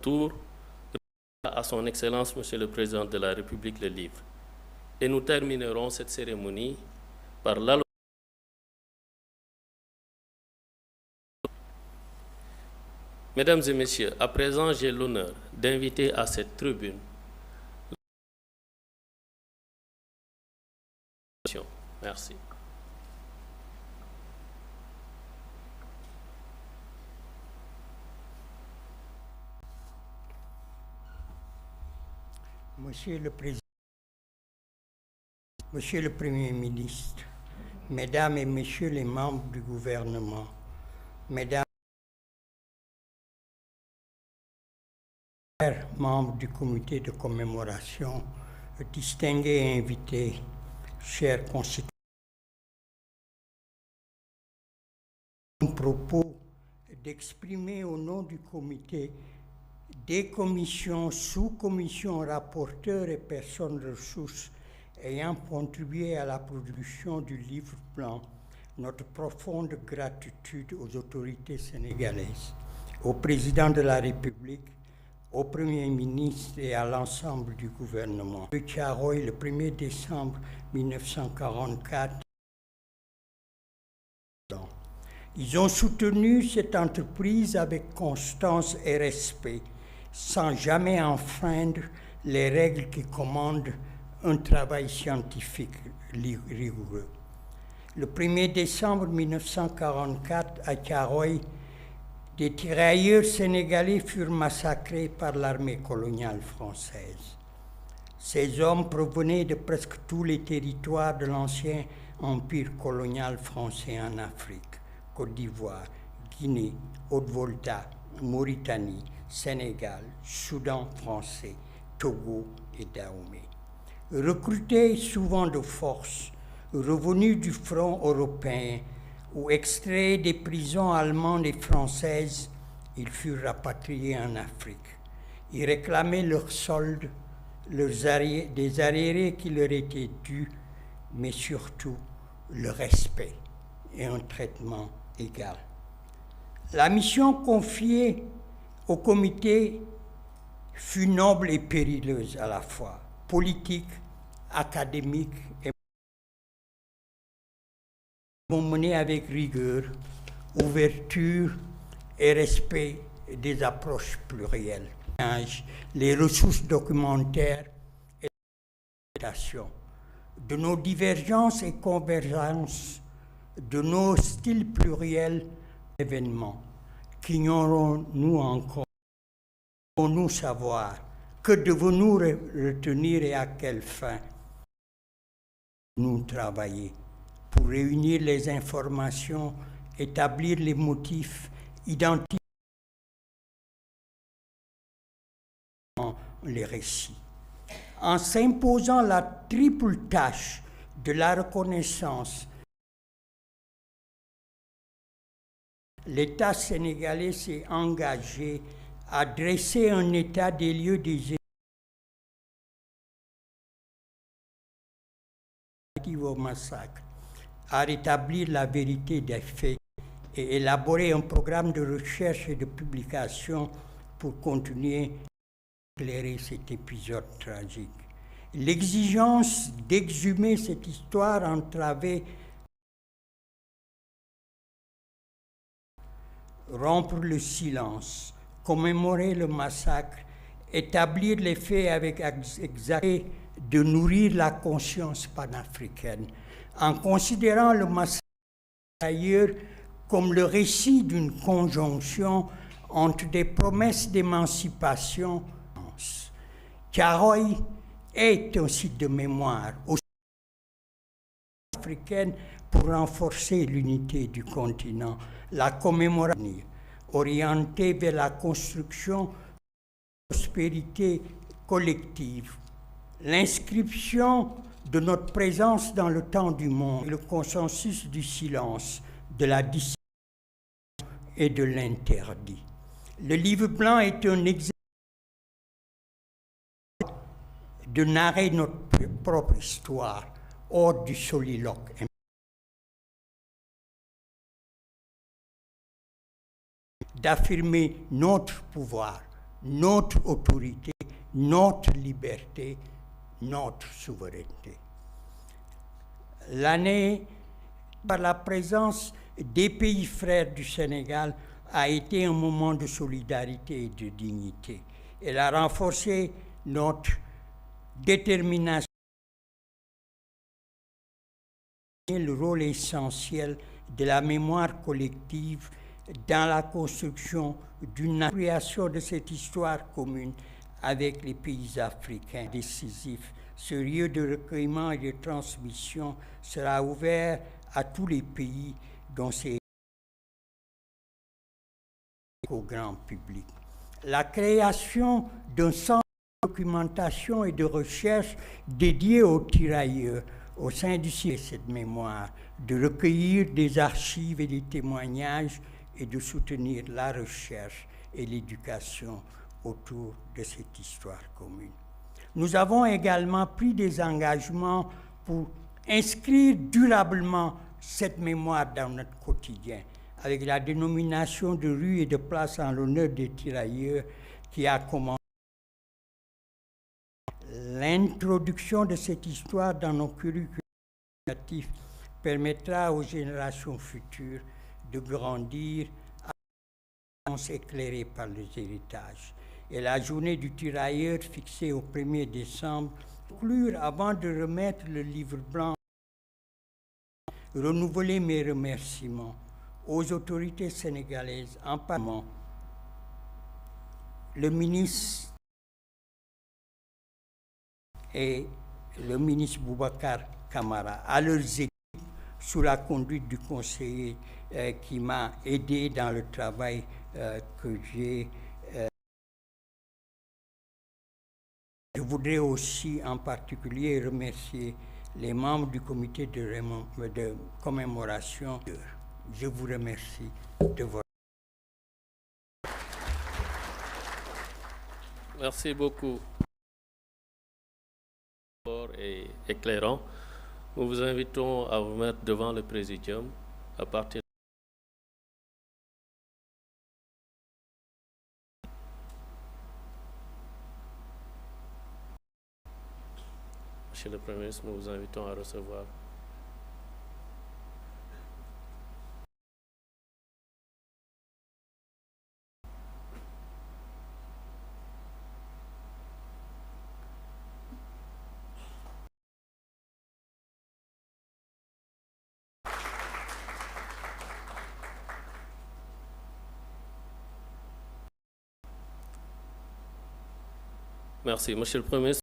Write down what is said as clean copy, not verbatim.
Tour à son Excellence, Monsieur le Président de la République, le livre. Et nous terminerons cette cérémonie par l'allocution. Mesdames et Messieurs, à présent, j'ai l'honneur d'inviter à cette tribune. Merci. Monsieur le Président, Monsieur le Premier ministre, Mesdames et Messieurs les membres du gouvernement, Mesdames et membres du comité de commémoration, distingués invités, chers concitoyens, mon propos d'exprimer au nom du comité des commissions, sous-commissions, rapporteurs et personnes ressources ayant contribué à la production du livre blanc, notre profonde gratitude aux autorités sénégalaises, au président de la République, au Premier ministre et à l'ensemble du gouvernement. De Thiaroye, le 1er décembre 1944, ils ont soutenu cette entreprise avec constance et respect, sans jamais enfreindre les règles qui commandent un travail scientifique rigoureux. Le 1er décembre 1944, à Thiaroye, des tirailleurs sénégalais furent massacrés par l'armée coloniale française. Ces hommes provenaient de presque tous les territoires de l'ancien empire colonial français en Afrique. Côte d'Ivoire, Guinée, Haute-Volta, Mauritanie, Sénégal, Soudan français, Togo et Dahomey. Recrutés souvent de force, revenus du front européen ou extraits des prisons allemandes et françaises, ils furent rapatriés en Afrique. Ils réclamaient leur solde, des arriérés qui leur étaient dus, mais surtout le respect et un traitement égal. La mission confiée au comité fut noble et périlleuse à la fois, politique, académique et menée avec rigueur, ouverture et respect des approches plurielles. Les ressources documentaires et de nos divergences et convergences, de nos styles pluriels d'événements, qu'ignorons-nous encore? Devons-nous savoir? Que devons-nous retenir et à quelle fin nous travailler pour réunir les informations, établir les motifs, identifier les récits. En s'imposant la triple tâche de la reconnaissance, l'État sénégalais s'est engagé à dresser un état des lieux des au massacre, à rétablir la vérité des faits et élaborer un programme de recherche et de publication pour continuer à éclairer cet épisode tragique. L'exigence d'exhumer cette histoire entravait rompre le silence, commémorer le massacre, établir les faits avec exactitude, de nourrir la conscience panafricaine, en considérant le massacre d'ailleurs comme le récit d'une conjonction entre des promesses d'émancipation. Thiaroye est un site de mémoire aussi africaine pour renforcer l'unité du continent, la commémoration orientée vers la construction de la prospérité collective, l'inscription de notre présence dans le temps du monde, le consensus du silence, de la discipline et de l'interdit. Le livre blanc est un exercice de narrer notre propre histoire hors du soliloque, d'affirmer notre pouvoir notre autorité, notre liberté, notre souveraineté. L'année, par la présence des pays frères du Sénégal, a été un moment de solidarité et de dignité. Elle a renforcé notre détermination, le rôle essentiel de la mémoire collective dans la construction d'une appropriation de cette histoire commune avec les pays africains décisifs. Ce lieu de recueillement et de transmission sera ouvert à tous les pays dont c'est au grand public. La création d'un centre de documentation et de recherche dédié aux tirailleurs au sein du CIE, cette mémoire, de recueillir des archives et des témoignages et de soutenir la recherche et l'éducation autour de cette histoire commune. Nous avons également pris des engagements pour inscrire durablement cette mémoire dans notre quotidien, avec la dénomination de rues et de places en l'honneur des tirailleurs qui a commencé. L'introduction de cette histoire dans nos curriculums éducatifs permettra aux générations futures de grandir éclairées par les héritages. Et la journée du tirailleur fixée au 1er décembre, conclure avant de remettre le livre blanc, renouveler mes remerciements aux autorités sénégalaises, en particulier le ministre et le ministre Boubacar Camara, à leurs équipes, sous la conduite du conseiller qui m'a aidé dans le travail que j'ai. Je voudrais aussi en particulier remercier les membres du comité de commémoration. Je vous remercie de votre... Merci beaucoup. Et éclairant. Nous vous invitons à vous mettre devant le présidium à partir. Monsieur le Premier ministre, nous vous invitons à recevoir. Merci. Monsieur le Premier ministre.